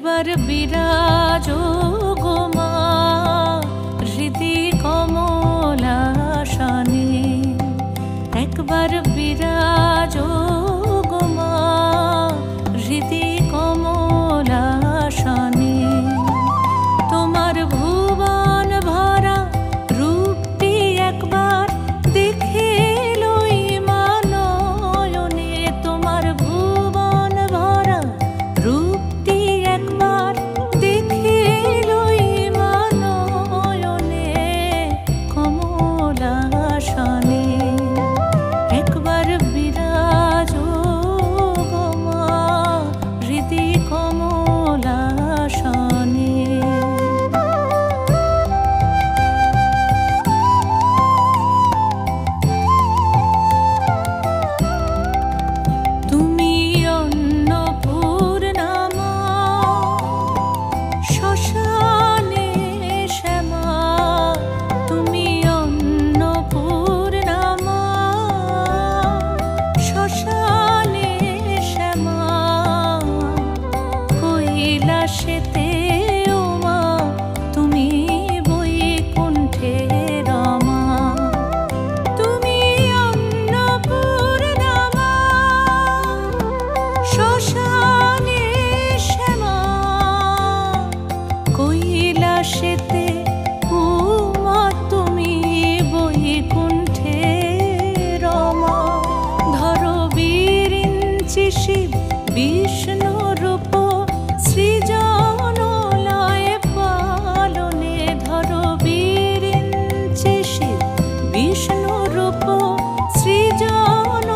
একবার বিরাজো গো মা হৃদি কমলাসনে, একবার বিরাজো গো মা হৃদি কমলাসনে। তোমার ভুবন ভরা রূপটি একবার দেখে লই মা নয়নে, তোমার ভুবন ভরা রূপটি একবার দেখে লই মা নয়নে কমলাসনে। একবার বিরাজো গো মা হৃদি কমলাসনে। তুমি অন্নপূর্ণা মা শ্মশানে শ্যামা, তুমি অন্নপূর্ণা মা শ্মশানে শ্যামা। কৈলাসেতে ও মা তুমি বৈকুণ্ঠে রমা, তুমি অন্নপূর্ণা মা শ্মশানে শ্যামা। কৈলাসেতে ও মা তুমি বৈকুণ্ঠে রমা। ধরো বিরিঞ্চি শিব বিষ্ণু রূপ সৃজন লয়ে পালনে, ধরো বিরিঞ্চি শিব বিষ্ণু রূপ সৃজন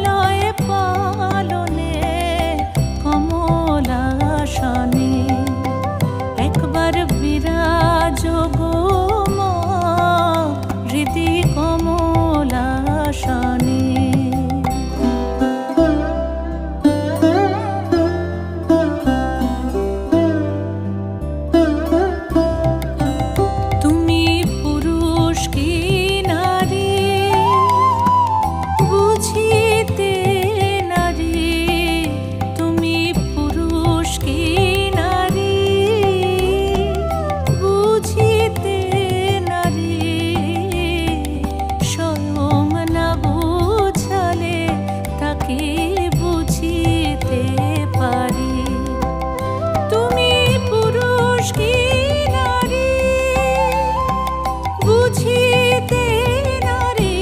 লয়ে পালনে কমলাসনে। একবার বিরাজো গো মা হৃদি কমলাসনে। তুমি পুরুষ কি নারী বুঝিতে নারী, তুমি পুরুষ কি নারী বুঝিতে নারী। স্বয়ং না বুঝালে তাকে বুঝিতে পারি। তুমি পুরুষ কি নারী বুঝিতে নারী,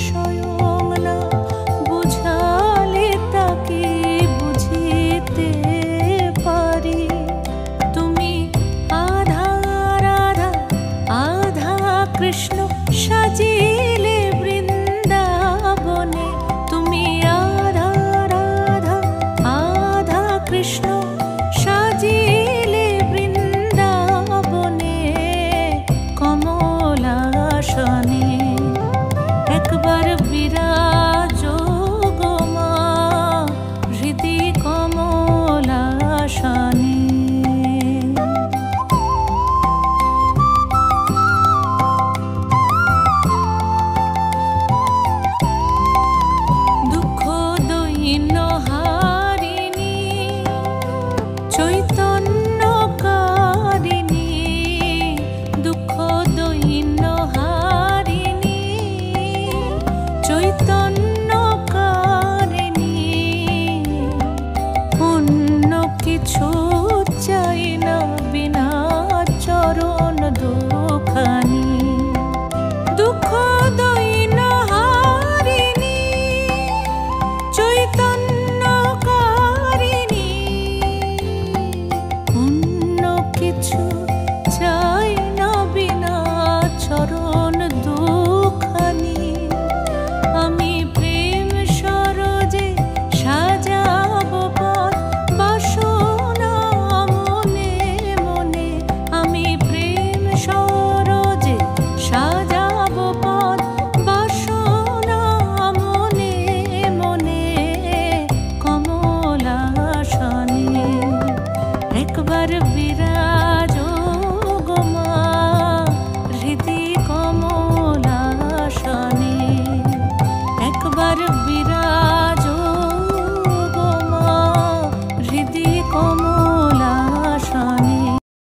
স্বয়ং না বুঝালে তাকে বুঝিতে পারি। তুমি আধা রাধা আধা কৃষ্ণ সাজিলে বৃন্দাবনে, তুমি আধা রাধা আধা কৃষ্ণ সাজিলে বৃন্দাবনে কমলাসনে। একবার বিরাজো গো মা হৃদি কমলাসনে। দুঃখ দৈন্য হারিণী চৈতন্যকারিণী, দুঃখ দৈন্য হারিণী চৈতন্যকারিণী। অন্য কিছু চাই